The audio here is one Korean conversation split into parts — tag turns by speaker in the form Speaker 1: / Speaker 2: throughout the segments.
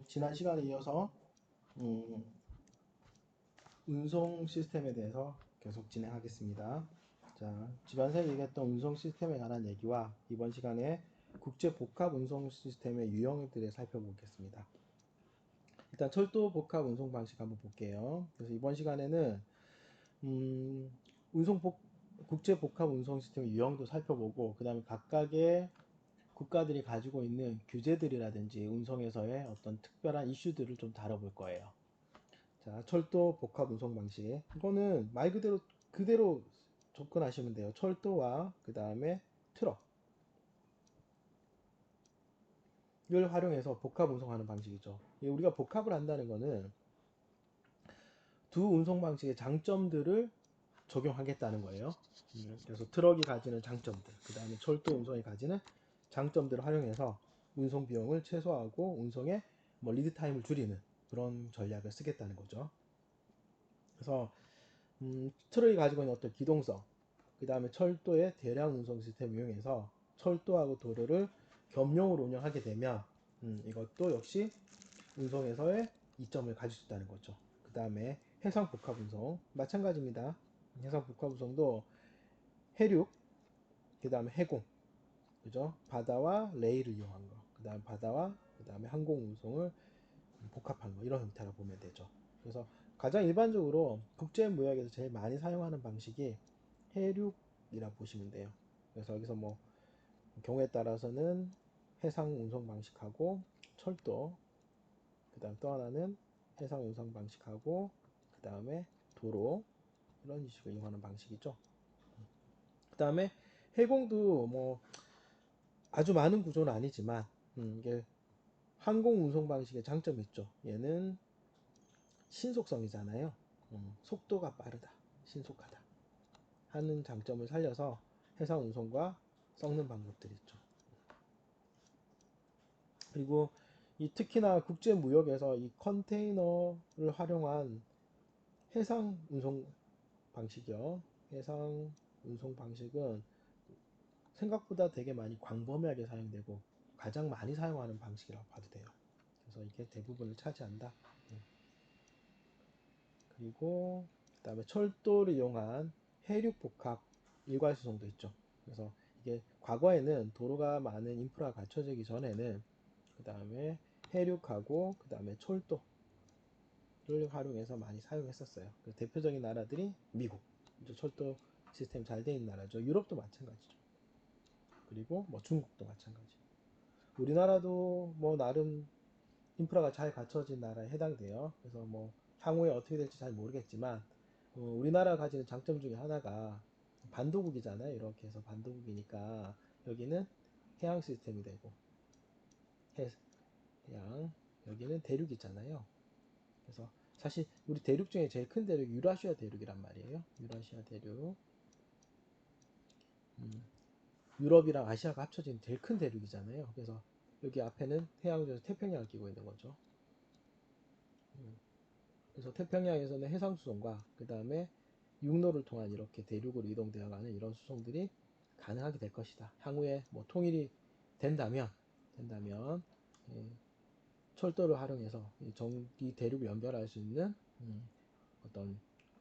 Speaker 1: 지난 시간에 이어서 음, 운송 시스템에 대해서 계속 진행하겠습니다. 자, 지난번에 얘기했던 운송 시스템에 관한 얘기와 이번 시간에 국제 복합 운송 시스템의 유형들을 살펴보겠습니다. 일단 철도 복합 운송 방식 한번 볼게요. 그래서 이번 시간에는 운송 국제 복합 운송 시스템의 유형도 살펴보고 그 다음에 각각의 국가들이 가지고 있는 규제들이라든지 운송에서의 어떤 특별한 이슈들을 좀 다뤄볼 거예요. 자, 철도 복합 운송 방식. 이거는 말 그대로 접근하시면 돼요. 철도와 그 다음에 트럭을 활용해서 복합 운송하는 방식이죠. 우리가 복합을 한다는 거는 두 운송 방식의 장점들을 적용하겠다는 거예요. 그래서 트럭이 가지는 장점들, 그 다음에 철도 운송이 가지는 장점들을 활용해서 운송 비용을 최소화하고 운송의 리드 타임을 줄이는 그런 전략을 쓰겠다는 거죠. 그래서 트럭이 가지고 있는 어떤 기동성, 그 다음에 철도의 대량 운송 시스템을 이용해서 철도하고 도로를 겸용으로 운영하게 되면 이것도 역시 운송에서의 이점을 가질 수 있다는 거죠. 그 다음에 해상 복합 운송 마찬가지입니다. 해상 복합 운송도 해륙, 그 다음에 해공, 그죠? 바다와 레일을 이용한 거, 그 다음에 바다와 그 다음에 항공 운송을 복합한 거, 이런 형태라 보면 되죠. 그래서 가장 일반적으로 국제 무역에서 제일 많이 사용하는 방식이 해륙이라 보시면 돼요. 그래서 여기서 뭐 경우에 따라서는 해상 운송 방식하고 철도, 그 다음 또 하나는 해상 운송 방식하고 그 다음에 도로, 이런 식으로 이용하는 방식이죠. 그 다음에 해공도 뭐 아주 많은 구조는 아니지만 이게 항공 운송 방식의 장점이 있죠. 얘는 신속성이잖아요. 속도가 빠르다, 신속하다 하는 장점을 살려서 해상 운송과 섞는 방법들이 있죠. 그리고 특히나 국제 무역에서 이 컨테이너를 활용한 해상 운송 방식이요. 해상 운송 방식은 생각보다 되게 많이 광범위하게 사용되고 가장 많이 사용하는 방식이라고 봐도 돼요. 그래서 이게 대부분을 차지한다. 그리고 그다음에 철도를 이용한 해륙 복합 일괄 수송도 있죠. 그래서 이게 과거에는 도로가 많은 인프라가 갖춰지기 전에는 그다음에 해륙하고 그다음에 철도를 활용해서 많이 사용했었어요. 대표적인 나라들이 미국, 철도 시스템 잘 돼 있는 나라죠. 유럽도 마찬가지죠. 그리고 뭐 중국도 마찬가지. 우리나라도 뭐 나름 인프라가 잘 갖춰진 나라에 해당돼요. 그래서 뭐 향후에 어떻게 될지 잘 모르겠지만 우리나라가 가지는 장점 중에 하나가 반도국이잖아요. 이렇게 해서 반도국이니까 여기는 해양 시스템이 되고 해양, 여기는 대륙이잖아요. 그래서 사실 우리 대륙 중에 제일 큰 대륙이 유라시아 대륙이란 말이에요. 유라시아 대륙. 음, 유럽이랑 아시아가 합쳐진 제일 큰 대륙이잖아요. 그래서 여기 앞에는 해양에서 태평양을 끼고 있는 거죠. 그래서 태평양에서는 해상 수송과 그 다음에 육로를 통한 이렇게 대륙으로 이동되어가는 이런 수송들이 가능하게 될 것이다. 향후에 뭐 통일이 된다면 예, 철도를 활용해서 이 대륙을 연결할 수 있는 어떤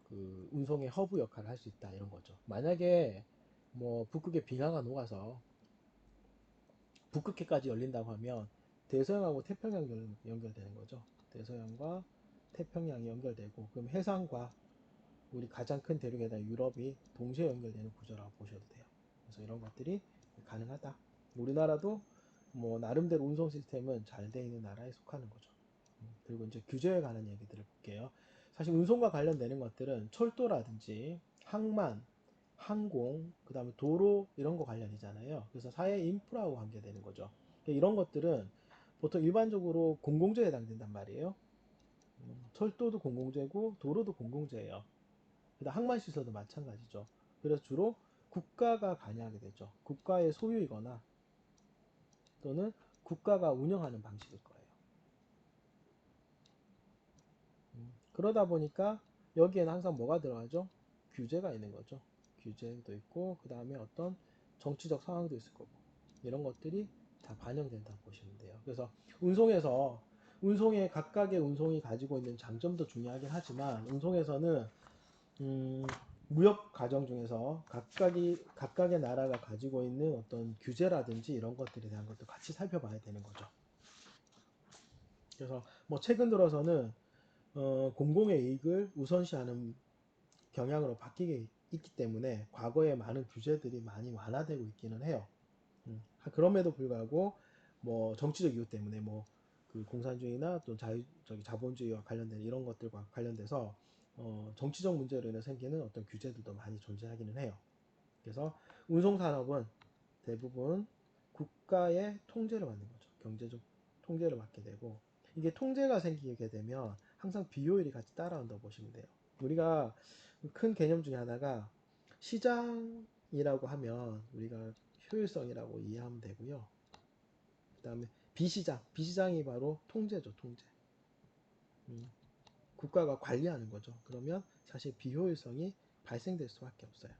Speaker 1: 그 운송의 허브 역할을 할 수 있다, 이런 거죠. 만약에 뭐 북극의 빙하가 녹아서 북극해까지 열린다고 하면 대서양하고 태평양 연결되는 거죠. 대서양과 태평양이 연결되고 그럼 해상과 우리 가장 큰 대륙에다 유럽이 동시에 연결되는 구조라고 보셔도 돼요. 그래서 이런 것들이 가능하다. 우리나라도 뭐 나름대로 운송 시스템은 잘 돼 있는 나라에 속하는 거죠. 그리고 이제 규제에 관한 얘기들을 볼게요. 사실 운송과 관련되는 것들은 철도라든지 항만, 항공, 그 다음에 도로 이런 거 관련이잖아요. 그래서 사회 인프라하고 관계되는 거죠. 이런 것들은 보통 일반적으로 공공재에 해당된단 말이에요. 철도도 공공재고 도로도 공공재예요. 그다음 항만시설도 마찬가지죠. 그래서 주로 국가가 관여하게 되죠. 국가의 소유이거나 또는 국가가 운영하는 방식일 거예요. 그러다 보니까 여기에는 항상 뭐가 들어가죠? 규제가 있는 거죠. 규제도 있고 그 다음에 어떤 정치적 상황도 있을 거고 이런 것들이 다 반영된다고 보시면 돼요. 그래서 운송에서 운송의 각각의 운송이 가지고 있는 장점도 중요하긴 하지만 운송에서는 음, 무역 과정 중에서 각각의 나라가 가지고 있는 어떤 규제라든지 이런 것들에 대한 것도 같이 살펴봐야 되는 거죠. 그래서 뭐 최근 들어서는 공공의 이익을 우선시하는 경향으로 바뀌게 있기 때문에 과거에 많은 규제들이 많이 완화되고 있기는 해요. 그럼에도 불구하고 뭐 정치적 이유 때문에 뭐 그 공산주의나 또 자본주의와 관련된 이런 것들과 관련돼서 정치적 문제로 인해 생기는 어떤 규제들도 많이 존재하기는 해요. 그래서 운송산업은 대부분 국가의 통제를 받는 거죠. 경제적 통제를 받게 되고 이게 통제가 생기게 되면 항상 비효율이 같이 따라온다고 보시면 돼요. 우리가 큰 개념 중에 하나가 시장이라고 하면 우리가 효율성이라고 이해하면 되고요. 그 다음에 비시장이 바로 통제죠, 통제. 국가가 관리하는 거죠. 그러면 사실 비효율성이 발생될 수밖에 없어요.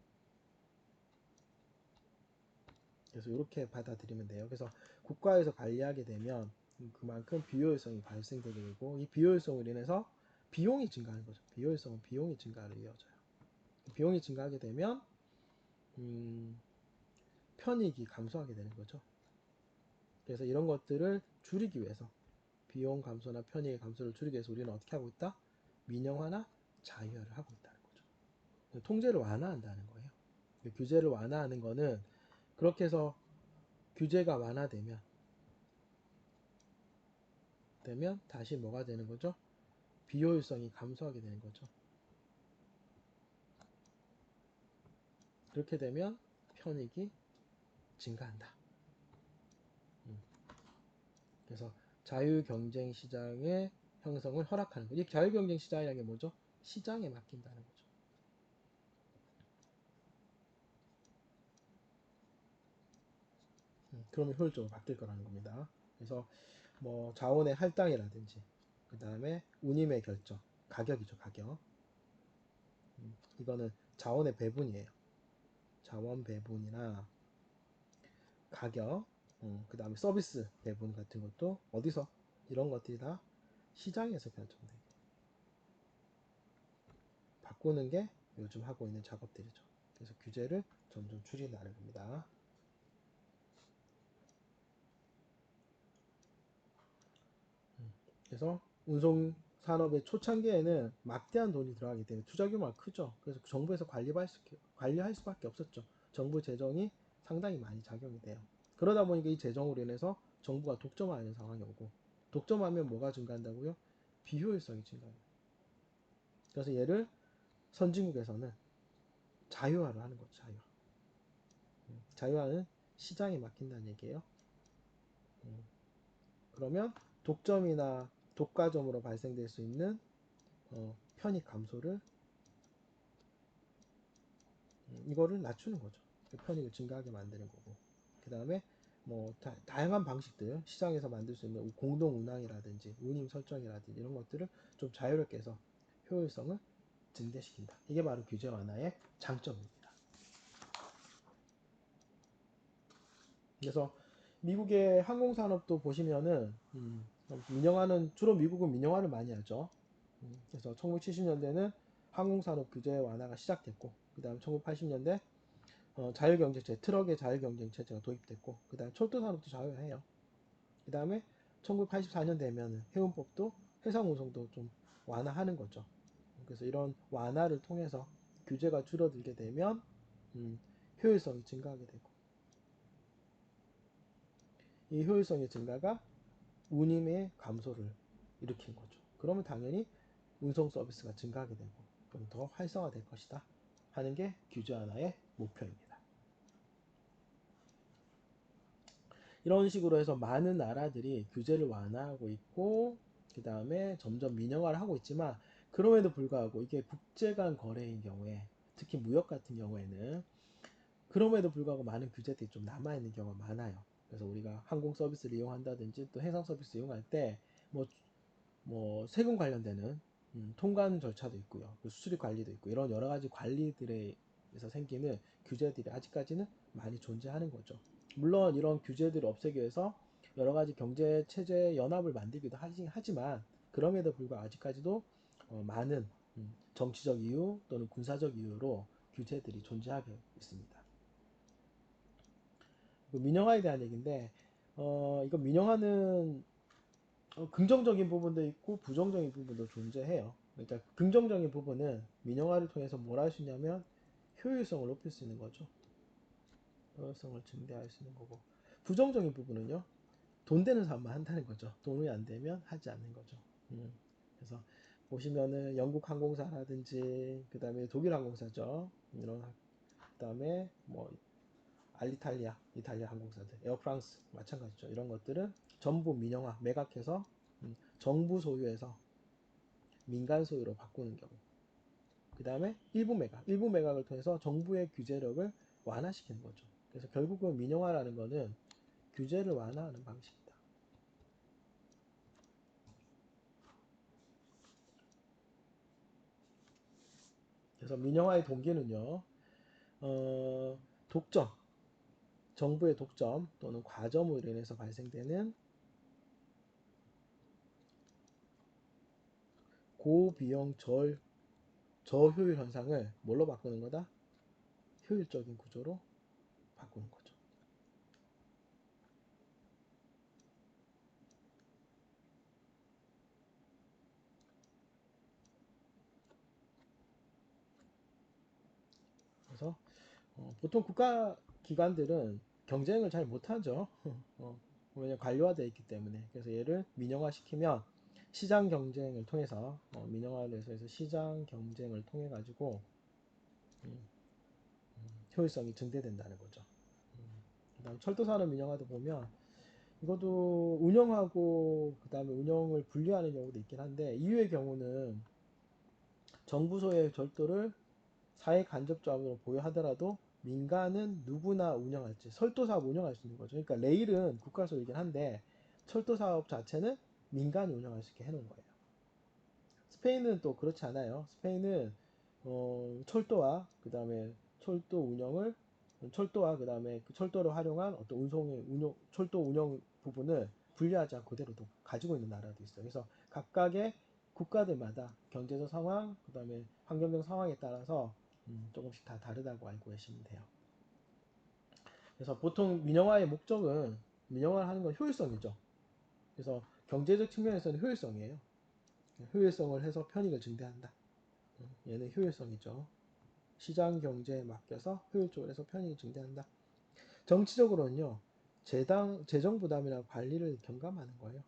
Speaker 1: 그래서 이렇게 받아들이면 돼요. 그래서 국가에서 관리하게 되면 그만큼 비효율성이 발생되게 되고 이 비효율성으로 인해서 비용이 증가하는 거죠. 비효율성은 비용이 증가를 이어져요. 비용이 증가하게 되면 편익이 감소하게 되는 거죠. 그래서 이런 것들을 줄이기 위해서 비용 감소나 편익의 감소를 줄이기 위해서 우리는 어떻게 하고 있다? 민영화나 자유화를 하고 있다는 거죠. 통제를 완화한다는 거예요. 규제를 완화하는 거는 그렇게 해서 규제가 완화되면 다시 뭐가 되는 거죠? 비효율성이 감소하게 되는 거죠. 그렇게 되면 편익이 증가한다. 그래서 자유경쟁시장의 형성을 허락하는 거죠. 이 자유경쟁시장이라는 게 뭐죠? 시장에 맡긴다는 거죠. 그러면 효율적으로 바뀔 거라는 겁니다. 그래서 뭐 자원의 할당이라든지 그 다음에 운임의 결정, 가격이죠, 가격. 이거는 자원의 배분이에요. 자원 배분이나 가격, 그 다음에 서비스 배분 같은 것도 어디서? 이런 것들이 다 시장에서 결정돼요. 바꾸는 게 요즘 하고 있는 작업들이죠. 그래서 규제를 점점 줄인다는 겁니다. 그래서 운송 산업의 초창기에는 막대한 돈이 들어가기 때문에 투자 규모가 크죠. 그래서 정부에서 관리할 수밖에 없었죠. 정부 재정이 상당히 많이 작용이 돼요. 그러다 보니까 이 재정으로 인해서 정부가 독점하는 상황이 오고 독점하면 뭐가 증가한다고요? 비효율성이 증가해요. 그래서 얘를 선진국에서는 자유화를 하는 거죠. 자유화. 자유화는 시장에 맡긴다는 얘기예요. 그러면 독점이나 독과점으로 발생될 수 있는 편익 감소를 이거를 낮추는 거죠. 편익을 증가하게 만드는 거고. 그 다음에 뭐 다양한 방식들 시장에서 만들 수 있는 공동 운항이라든지 운임 설정이라든지 이런 것들을 좀 자유롭게 해서 효율성을 증대시킨다. 이게 바로 규제 완화의 장점입니다. 그래서 미국의 항공산업도 보시면은 민영화는 주로 미국은 민영화를 많이 하죠. 그래서 1970년대는 항공산업 규제 완화가 시작됐고 그 다음 1980년대 자율경쟁체, 트럭의 자율경쟁체제가 도입됐고 그 다음에 철도산업도 자유화해요. 그 다음에 1984년 되면 해운법도 해상운송도 좀 완화하는 거죠. 그래서 이런 완화를 통해서 규제가 줄어들게 되면 효율성이 증가하게 되고 이 효율성의 증가가 운임의 감소를 일으킨 거죠. 그러면 당연히 운송 서비스가 증가하게 되고 좀 더 활성화될 것이다 하는 게 규제 완화의 목표입니다. 이런 식으로 해서 많은 나라들이 규제를 완화하고 있고 그 다음에 점점 민영화를 하고 있지만 그럼에도 불구하고 이게 국제 간 거래인 경우에 특히 무역 같은 경우에는 그럼에도 불구하고 많은 규제들이 좀 남아있는 경우가 많아요. 그래서 우리가 항공 서비스를 이용한다든지 또 해상 서비스 이용할 때 뭐 세금 관련되는 통관 절차도 있고요. 수수료 관리도 있고 이런 여러 가지 관리들에서 생기는 규제들이 아직까지는 많이 존재하는 거죠. 물론 이런 규제들을 없애기 위해서 여러 가지 경제 체제 연합을 만들기도 하지만 그럼에도 불구하고 아직까지도 많은 정치적 이유 또는 군사적 이유로 규제들이 존재하고 있습니다. 민영화에 대한 얘기인데 이거 민영화는 긍정적인 부분도 있고 부정적인 부분도 존재해요. 그러니까 긍정적인 부분은 민영화를 통해서 뭘 할 수 있냐면 효율성을 높일 수 있는 거죠. 효율성을 증대할 수 있는 거고, 부정적인 부분은요, 돈 되는 사람만 한다는 거죠. 돈이 안 되면 하지 않는 거죠. 그래서 보시면은 영국 항공사라든지 그 다음에 독일 항공사죠. 이런 그 다음에 뭐 알리탈리아, 이탈리아 항공사들, 에어프랑스 마찬가지죠. 이런 것들은 전부 민영화, 매각해서 정부 소유에서 민간 소유로 바꾸는 경우. 그 다음에 일부 매각을 통해서 정부의 규제력을 완화시키는 거죠. 그래서 결국은 민영화라는 거는 규제를 완화하는 방식이다. 그래서 민영화의 동기는요, 독점, 정부의 독점 또는 과점으로 인해서 발생되는 고비용 저효율 현상을 뭘로 바꾸는 거다? 효율적인 구조로 바꾸는 거죠. 그래서 보통 국가 기관들은 경쟁을 잘 못하죠. 왜냐면 관료화되어 있기 때문에. 그래서 얘를 민영화시키면 시장 경쟁을 통해서 민영화를 해서 시장 경쟁을 통해 가지고 효율성이 증대된다는 거죠. 그다음 철도산업 민영화도 보면 이것도 운영하고 그다음에 운영을 분리하는 경우도 있긴 한데 이유의 경우는 정부 소유의 철도를 사회 간접자원으로 보유하더라도 민간은 누구나 운영할지 철도 사업 운영할 수 있는 거죠. 그러니까 레일은 국가 소유이긴 한데 철도 사업 자체는 민간이 운영할 수 있게 해놓은 거예요. 스페인은 또 그렇지 않아요. 스페인은 철도와 그 다음에 철도 운영을 철도와 그 다음에 그 철도를 활용한 어떤 철도 운영 부분을 분리하지 않고 그대로 가지고 있는 나라도 있어요. 그래서 각각의 국가들마다 경제적 상황, 그 다음에 환경적 상황에 따라서 조금씩 다 다르다고 알고 계시면 돼요. 그래서 보통 민영화의 목적은 민영화를 하는 건 효율성이죠. 그래서 경제적 측면에서는 효율성이에요. 효율성을 해서 편익을 증대한다. 얘는 효율성이죠. 시장 경제에 맡겨서 효율적으로 해서 편익을 증대한다. 정치적으로는요, 재정 부담이나 관리를 경감하는 거예요.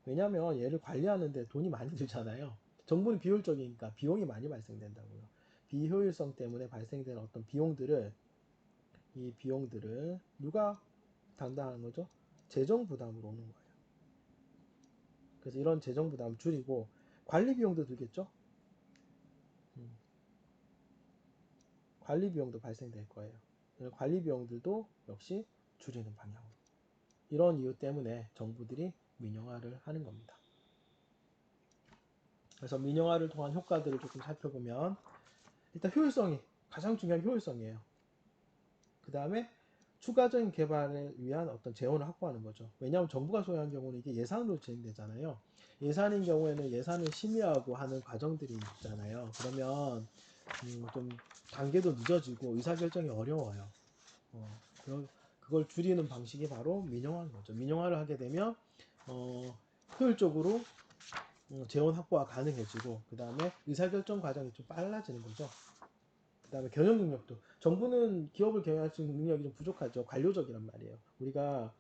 Speaker 1: 왜냐하면 얘를 관리하는데 돈이 많이 들잖아요. 정부는 비효율적이니까 비용이 많이 발생된다고요. 비효율성 때문에 발생되는 어떤 이 비용들을 누가 담당하는 거죠? 재정 부담으로 오는 거예요. 그래서 이런 재정 부담을 줄이고 관리 비용도 들겠죠? 관리 비용도 발생될 거예요. 관리 비용들도 역시 줄이는 방향으로. 이런 이유 때문에 정부들이 민영화를 하는 겁니다. 그래서 민영화를 통한 효과들을 조금 살펴보면 일단 효율성이 가장 중요한 효율성이에요. 그 다음에 추가적인 개발을 위한 어떤 재원을 확보하는 거죠. 왜냐하면 정부가 소유한 경우는 이게 예산으로 진행되잖아요. 예산인 경우에는 예산을 심의하고 하는 과정들이 있잖아요. 그러면 좀 단계도 늦어지고 의사결정이 어려워요. 그걸 줄이는 방식이 바로 민영화인 거죠. 민영화를 하게 되면 효율적으로 재원 확보가 가능해지고 그 다음에 의사결정 과정이 좀 빨라지는 거죠. 그 다음에 경영 능력도 정부는 기업을 경영할 수 있는 능력이 좀 부족하죠. 관료적이란 말이에요. 우리가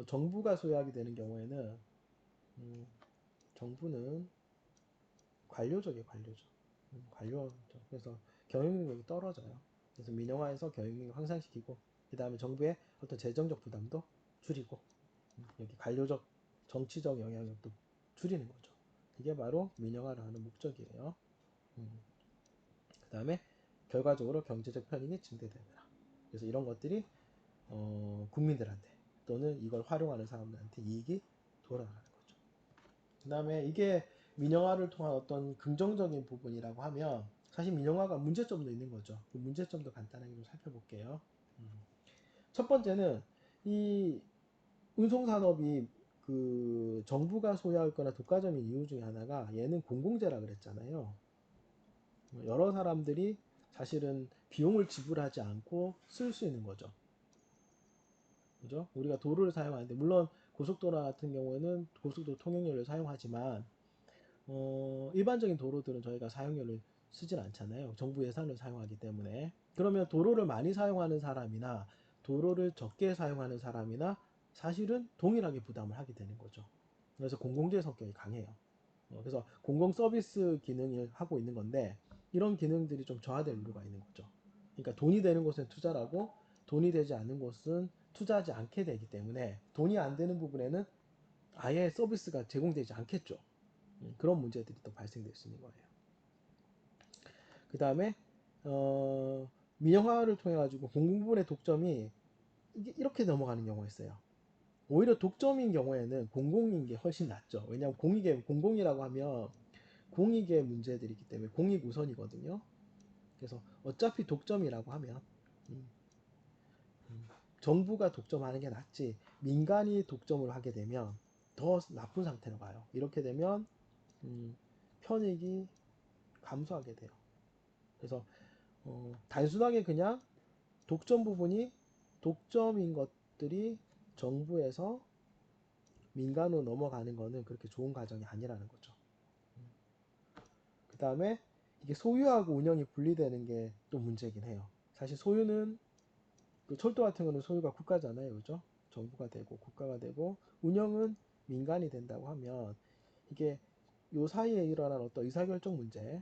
Speaker 1: 정부가 소유하게 되는 경우에는 정부는 관료죠. 관료죠. 그래서 경영 능력이 떨어져요. 그래서 민영화에서 경영 능력 향상시키고 그 다음에 정부의 어떤 재정적 부담도 줄이고 여기 관료적 정치적 영향력도 줄이는 거죠. 이게 바로 민영화를 하는 목적이에요. 그 다음에 결과적으로 경제적 편익이 증대되더라. 그래서 이런 것들이 국민들한테 또는 이걸 활용하는 사람들한테 이익이 돌아가는 거죠. 그 다음에 이게 민영화를 통한 어떤 긍정적인 부분이라고 하면 사실 민영화가 문제점도 있는 거죠. 그 문제점도 간단하게 좀 살펴볼게요. 첫 번째는 이 운송산업이 그 정부가 소유할 거나 독과점인 이유 중에 하나가 얘는 공공재라 그랬잖아요. 여러 사람들이 사실은 비용을 지불하지 않고 쓸 수 있는 거죠. 그죠? 우리가 도로를 사용하는데 물론 고속도로 같은 경우에는 고속도로 통행료를 사용하지만 일반적인 도로들은 저희가 사용료를 쓰질 않잖아요. 정부 예산을 사용하기 때문에. 그러면 도로를 많이 사용하는 사람이나 도로를 적게 사용하는 사람이나 사실은 동일하게 부담을 하게 되는 거죠. 그래서 공공재 성격이 강해요. 그래서 공공 서비스 기능을 하고 있는 건데 이런 기능들이 좀 저하될 이유가 있는 거죠. 그러니까 돈이 되는 곳은 투자를 하고 돈이 되지 않는 곳은 투자하지 않게 되기 때문에 돈이 안 되는 부분에는 아예 서비스가 제공되지 않겠죠. 그런 문제들이 또 발생될 수 있는 거예요. 그 다음에 민영화를 통해 가지고 공부분의 독점이 이렇게 넘어가는 경우가 있어요. 오히려 독점인 경우에는 공공인 게 훨씬 낫죠. 왜냐하면 공공이라고 하면 공익의 문제들이 있기 때문에 공익 우선이거든요. 그래서 어차피 독점이라고 하면 음, 정부가 독점하는 게 낫지 민간이 독점을 하게 되면 더 나쁜 상태로 가요. 이렇게 되면 편익이 감소하게 돼요. 그래서 단순하게 그냥 독점 부분이 독점인 것들이 정부에서 민간으로 넘어가는 거는 그렇게 좋은 과정이 아니라는 거죠. 그 다음에 이게 소유하고 운영이 분리되는 게 또 문제긴 해요. 사실 소유는 그 철도 같은 거는 소유가 국가잖아요. 그죠? 정부가 되고 국가가 되고 운영은 민간이 된다고 하면 이게 요 사이에 일어난 어떤 의사결정 문제,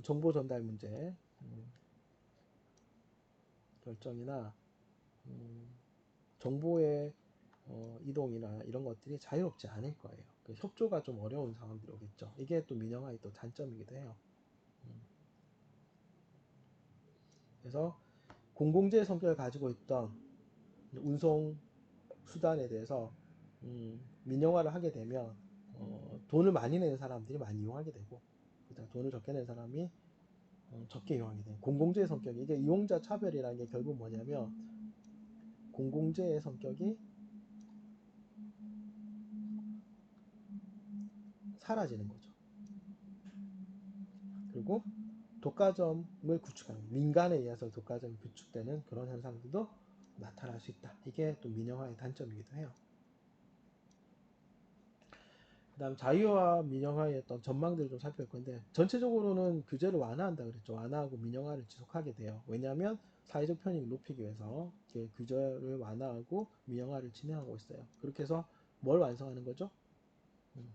Speaker 1: 정보 전달 문제, 결정이나 정보의 이동이나 이런 것들이 자유롭지 않을 거예요. 그 협조가 좀 어려운 상황들이 오겠죠. 이게 또 민영화의 또 단점이기도 해요. 그래서 공공재 성격을 가지고 있던 운송 수단에 대해서 민영화를 하게 되면 돈을 많이 내는 사람들이 많이 이용하게 되고 그다음 돈을 적게 내는 사람이 적게 이용하게 되는 공공재의 성격이 이게 이용자 차별이라는 게 결국 뭐냐면 공공재의 성격이 사라지는 거죠. 그리고 독과점을 구축하는 민간에 의해서 독과점이 구축되는 그런 현상들도 나타날 수 있다. 이게 또 민영화의 단점이기도 해요. 그 다음 자유와 민영화의 어떤 전망들을 좀 살펴볼 건데 전체적으로는 규제를 완화한다 그랬죠. 완화하고 민영화를 지속하게 돼요. 왜냐하면 사회적 편익을 높이기 위해서 규제를 완화하고 민영화를 진행하고 있어요. 그렇게 해서 뭘 완성하는 거죠? 음,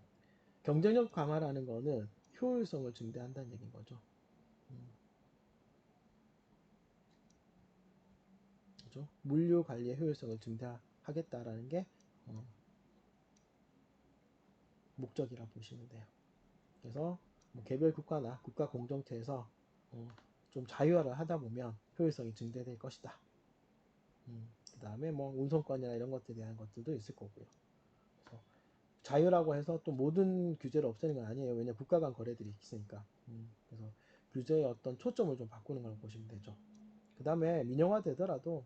Speaker 1: 경쟁력 강화라는 거는 효율성을 증대한다는 얘기인 거죠. 그죠? 물류 관리의 효율성을 증대하겠다라는 게 어, 목적이라 보시면 돼요. 그래서 뭐 개별 국가나 국가 공동체에서 좀 자유화를 하다 보면 효율성이 증대될 것이다. 그 다음에 뭐 운송권이나 이런 것들에 대한 것들도 있을 거고요. 그래서 자유라고 해서 또 모든 규제를 없애는 건 아니에요. 왜냐 국가 간 거래들이 있으니까. 그래서 규제의 어떤 초점을 좀 바꾸는 걸 보시면 되죠. 그 다음에 민영화 되더라도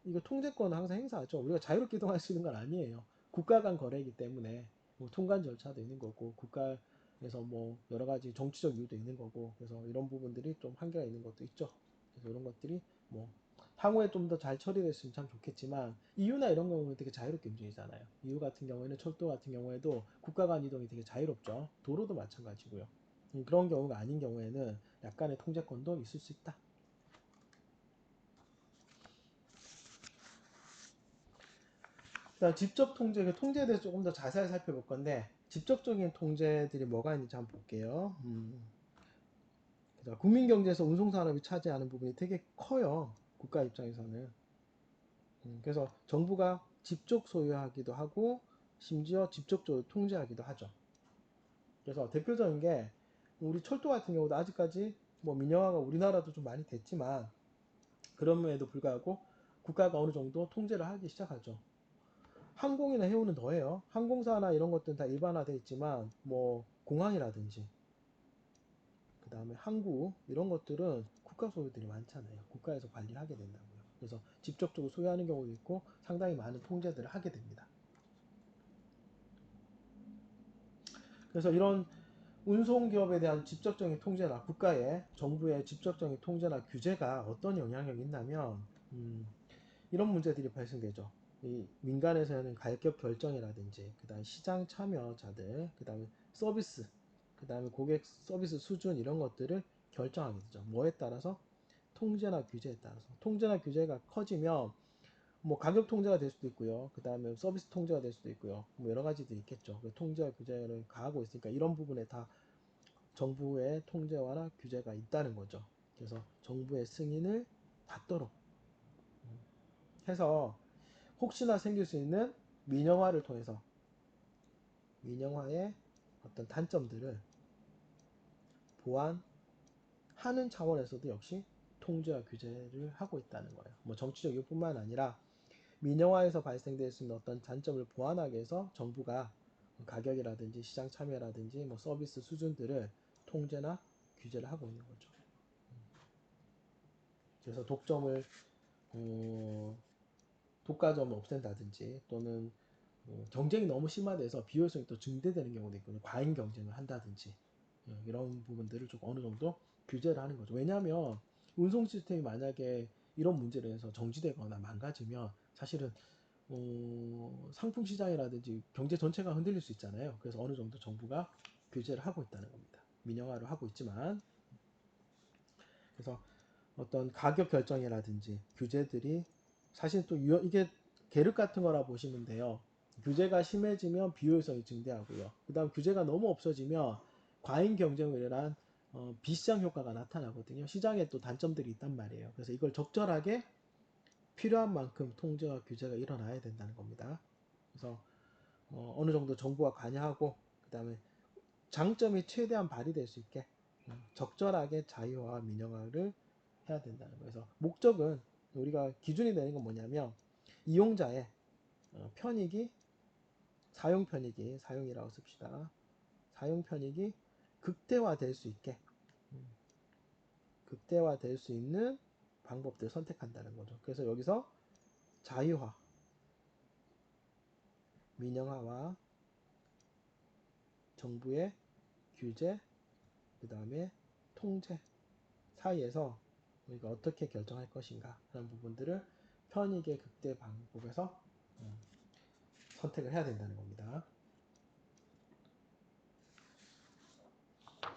Speaker 1: 이거 통제권은 항상 행사하죠. 우리가 자유롭게 이동할 수 있는 건 아니에요. 국가 간 거래이기 때문에 뭐 통관 절차도 있는 거고 국가에서 뭐 여러 가지 정치적 이유도 있는 거고 그래서 이런 부분들이 좀 한계가 있는 것도 있죠. 그래서 이런 것들이 뭐 향후에 좀 더 잘 처리됐으면 참 좋겠지만 이유나 이런 경우는 되게 자유롭게 움직이잖아요. 이유 같은 경우에는 철도 같은 경우에도 국가 간 이동이 되게 자유롭죠. 도로도 마찬가지고요. 그런 경우가 아닌 경우에는 약간의 통제권도 있을 수 있다. 그다음 직접 통제, 그 통제에 대해서 조금 더 자세히 살펴볼 건데 직접적인 통제들이 뭐가 있는지 한번 볼게요. 국민 경제에서 운송 산업이 차지하는 부분이 되게 커요. 국가 입장에서는. 그래서 정부가 직접 소유하기도 하고 심지어 직접적으로 통제하기도 하죠. 그래서 대표적인 게 우리 철도 같은 경우도 아직까지 뭐 민영화가 우리나라도 좀 많이 됐지만 그럼에도 불구하고 국가가 어느 정도 통제를 하기 시작하죠. 항공이나 해운은 더해요. 항공사나 이런 것들은 다 일반화되어 있지만 뭐 공항이라든지 그 다음에 항구 이런 것들은 국가 소유들이 많잖아요. 국가에서 관리를 하게 된다고요. 그래서 직접적으로 소유하는 경우도 있고 상당히 많은 통제들을 하게 됩니다. 그래서 이런 운송기업에 대한 직접적인 통제나 국가의 정부의 직접적인 통제나 규제가 어떤 영향력이 있냐면 이런 문제들이 발생되죠. 이 민간에서는 가격 결정이라든지 그다음 시장 참여자들 그다음에 서비스 그다음에 고객 서비스 수준 이런 것들을 결정하게 되죠. 뭐에 따라서 통제나 규제에 따라서 통제나 규제가 커지면 뭐 가격 통제가 될 수도 있고요. 그 다음에 서비스 통제가 될 수도 있고요. 뭐 여러 가지들이 있겠죠. 통제와 규제를 가하고 있으니까 이런 부분에 다 정부의 통제와나 규제가 있다는 거죠. 그래서 정부의 승인을 받도록 해서 혹시나 생길 수 있는 민영화를 통해서 민영화의 어떤 단점들을 보완하는 차원에서도 역시 통제와 규제를 하고 있다는 거예요. 뭐 정치적 이유뿐만 아니라 민영화에서 발생될 수 있는 어떤 단점을 보완하기 위해서 정부가 가격이라든지 시장 참여라든지 뭐 서비스 수준들을 통제나 규제를 하고 있는 거죠. 그래서 독과점을 없앤다든지 또는 경쟁이 너무 심화돼서 비효율성이 또 증대되는 경우도 있거든요. 과잉 경쟁을 한다든지 이런 부분들을 좀 어느 정도 규제를 하는 거죠. 왜냐하면 운송 시스템이 만약에 이런 문제로 해서 정지되거나 망가지면 사실은 상품 시장이라든지 경제 전체가 흔들릴 수 있잖아요. 그래서 어느 정도 정부가 규제를 하고 있다는 겁니다. 민영화를 하고 있지만 그래서 어떤 가격 결정이라든지 규제들이 사실 또 이게 계륵 같은 거라 보시면 돼요. 규제가 심해지면 비효율성이 증대하고요. 그 다음 규제가 너무 없어지면 과잉 경쟁으로 인한 비시장 효과가 나타나거든요. 시장에 또 단점들이 있단 말이에요. 그래서 이걸 적절하게 필요한 만큼 통제와 규제가 일어나야 된다는 겁니다. 그래서 어느 정도 정부가 관여하고 그 다음에 장점이 최대한 발휘될 수 있게 적절하게 자유화와 민영화를 해야 된다는 거예요. 그래서 목적은 우리가 기준이 되는 건 뭐냐면 이용자의 편익이 사용 편익이 사용이라고 씁시다. 사용 편익이 극대화될 수 있게 극대화될 수 있는 방법들을 선택한다는 거죠. 그래서 여기서 자유화, 민영화와 정부의 규제, 그 다음에 통제 사이에서 우리가 어떻게 결정할 것인가 하는 부분들을 편익의 극대 방법에서 선택을 해야 된다는 겁니다.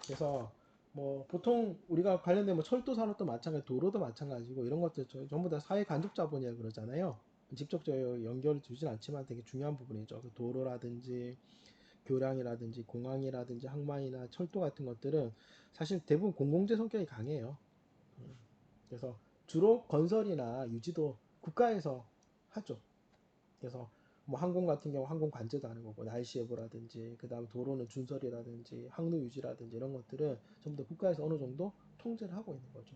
Speaker 1: 그래서 뭐 보통 우리가 관련된 뭐 철도 산업도 마찬가지, 도로도 마찬가지고 이런 것들 전부 다 사회 간접 자본이라 그러잖아요. 직접적으로 연결을 두진 않지만 되게 중요한 부분이죠. 그 도로라든지 교량이라든지 공항이라든지 항만이나 철도 같은 것들은 사실 대부분 공공재 성격이 강해요. 그래서 주로 건설이나 유지도 국가에서 하죠. 그래서 뭐 항공 같은 경우 항공 관제도 하는 거고 날씨 예보라든지 그 다음 도로는 준설이라든지 항로 유지라든지 이런 것들은 전부 다 국가에서 어느 정도 통제를 하고 있는 거죠.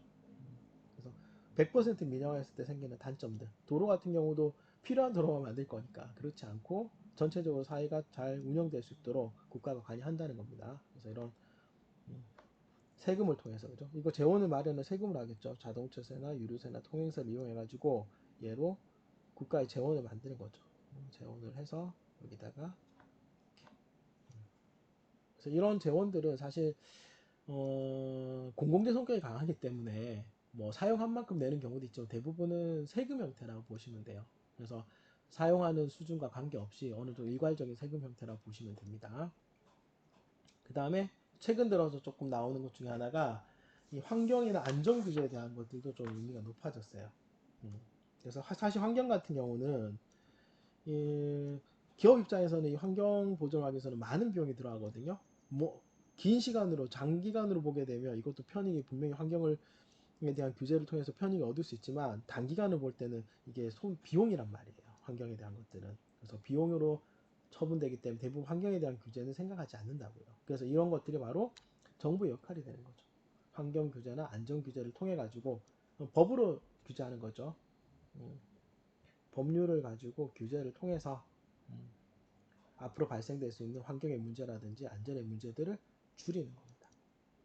Speaker 1: 그래서 100% 민영화했을 때 생기는 단점들 도로 같은 경우도 필요한 도로만 만들 거니까 그렇지 않고 전체적으로 사회가 잘 운영될 수 있도록 국가가 관여한다는 겁니다. 그래서 이런 세금을 통해서 그죠? 이거 재원을 마련을 세금을 하겠죠. 자동차세나 유류세나 통행세를 이용해가지고 얘로 국가의 재원을 만드는 거죠. 재원을 해서 여기다가 그래서 이런 재원들은 사실 공공재 성격이 강하기 때문에 뭐 사용한 만큼 내는 경우도 있죠. 대부분은 세금 형태라고 보시면 돼요. 그래서 사용하는 수준과 관계없이 어느 정도 일괄적인 세금 형태라고 보시면 됩니다. 그 다음에 최근 들어서 조금 나오는 것 중에 하나가 이 환경이나 안전 규제에 대한 것들도 좀 의미가 높아졌어요. 그래서 사실 환경 같은 경우는 이 기업 입장에서는 이 환경 보존을 하기 위해서는 많은 비용이 들어가거든요. 뭐 긴 시간으로 장기간으로 보게 되면 이것도 편익이 분명히 환경에 대한 규제를 통해서 편익을 얻을 수 있지만 단기간을 볼 때는 이게 비용이란 말이에요. 환경에 대한 것들은. 그래서 비용으로 처분되기 때문에 대부분 환경에 대한 규제는 생각하지 않는다고요. 그래서 이런 것들이 바로 정부의 역할이 되는 거죠. 환경 규제나 안전 규제를 통해 가지고 법으로 규제하는 거죠. 법률을 가지고 규제를 통해서 앞으로 발생될 수 있는 환경의 문제라든지 안전의 문제들을 줄이는 겁니다.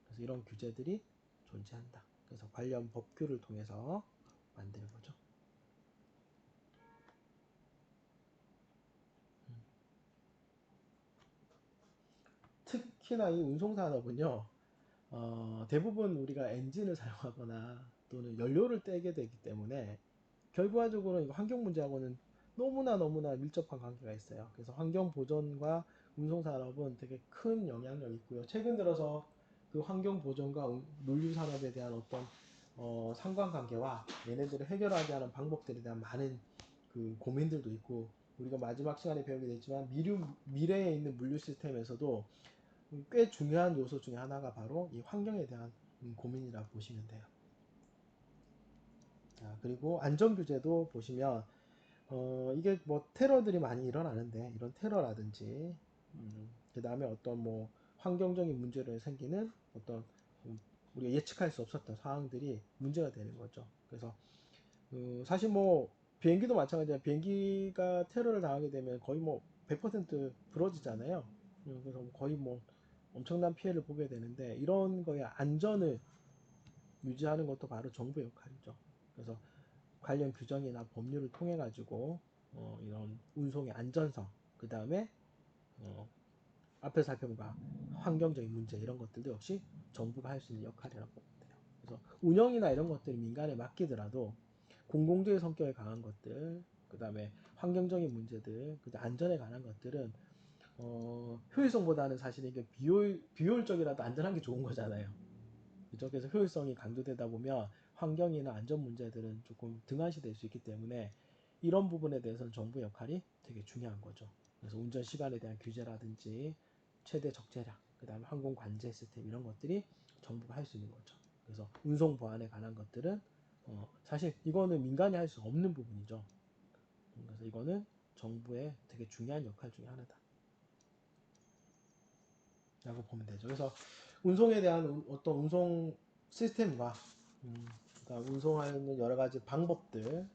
Speaker 1: 그래서 이런 규제들이 존재한다. 그래서 관련 법규를 통해서 만드는 거죠. 특히나 이 운송산업은요, 대부분 우리가 엔진을 사용하거나 또는 연료를 떼게 되기 때문에 결과적으로 이거 환경 문제하고는 너무나 밀접한 관계가 있어요. 그래서 환경 보전과 운송 산업은 되게 큰 영향력이 있고요. 최근 들어서 그 환경 보전과 물류 산업에 대한 어떤 상관관계와 얘네들을 해결하게 하는 방법들에 대한 많은 그 고민들도 있고, 우리가 마지막 시간에 배우게 됐지만 미래에 있는 물류 시스템에서도 꽤 중요한 요소 중에 하나가 바로 이 환경에 대한 고민이라고 보시면 돼요. 자, 그리고 안전 규제도 보시면 이게 뭐 테러들이 많이 일어나는데, 이런 테러라든지 그 다음에 어떤 뭐 환경적인 문제로 생기는 어떤 우리가 예측할 수 없었던 상황들이 문제가 되는 거죠. 그래서 사실 뭐 비행기도 마찬가지야. 비행기가 테러를 당하게 되면 거의 뭐 100% 부러지잖아요. 그래서 거의 뭐 엄청난 피해를 보게 되는데, 이런 거의 안전을 유지하는 것도 바로 정부의 역할이죠. 그래서 관련 규정이나 법률을 통해 가지고 이런 운송의 안전성, 그 다음에 앞에 살펴본 환경적인 문제, 이런 것들도 역시 정부가 할 수 있는 역할이라고 보면 돼요. 그래서 운영이나 이런 것들이 민간에 맡기더라도 공공주의 성격에 강한 것들, 그 다음에 환경적인 문제들, 그 다음에 안전에 관한 것들은 효율성보다는 사실 이게 비효율적이라도 안전한 게 좋은 거잖아요. 그죠? 그래서 효율성이 강조되다 보면 환경이나 안전 문제들은 조금 등한시될 수 있기 때문에 이런 부분에 대해서는 정부의 역할이 되게 중요한 거죠. 그래서 운전 시간에 대한 규제라든지 최대 적재량, 그 다음에 항공 관제 시스템, 이런 것들이 정부가 할 수 있는 거죠. 그래서 운송 보안에 관한 것들은 사실 이거는 민간이 할 수 없는 부분이죠. 그래서 이거는 정부의 되게 중요한 역할 중에 하나다 라고 보면 되죠. 그래서 운송에 대한 어떤 운송 시스템과 그러니까 운송하는 여러 가지 방법들,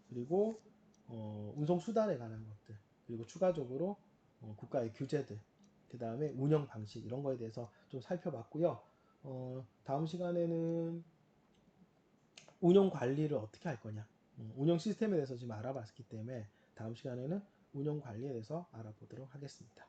Speaker 1: 그리고 운송 수단에 관한 것들, 그리고 추가적으로 국가의 규제들, 그 다음에 운영 방식, 이런 거에 대해서 좀 살펴봤고요. 다음 시간에는 운영 관리를 어떻게 할 거냐, 운영 시스템에 대해서 지금 알아봤기 때문에 다음 시간에는 운영 관리에 대해서 알아보도록 하겠습니다.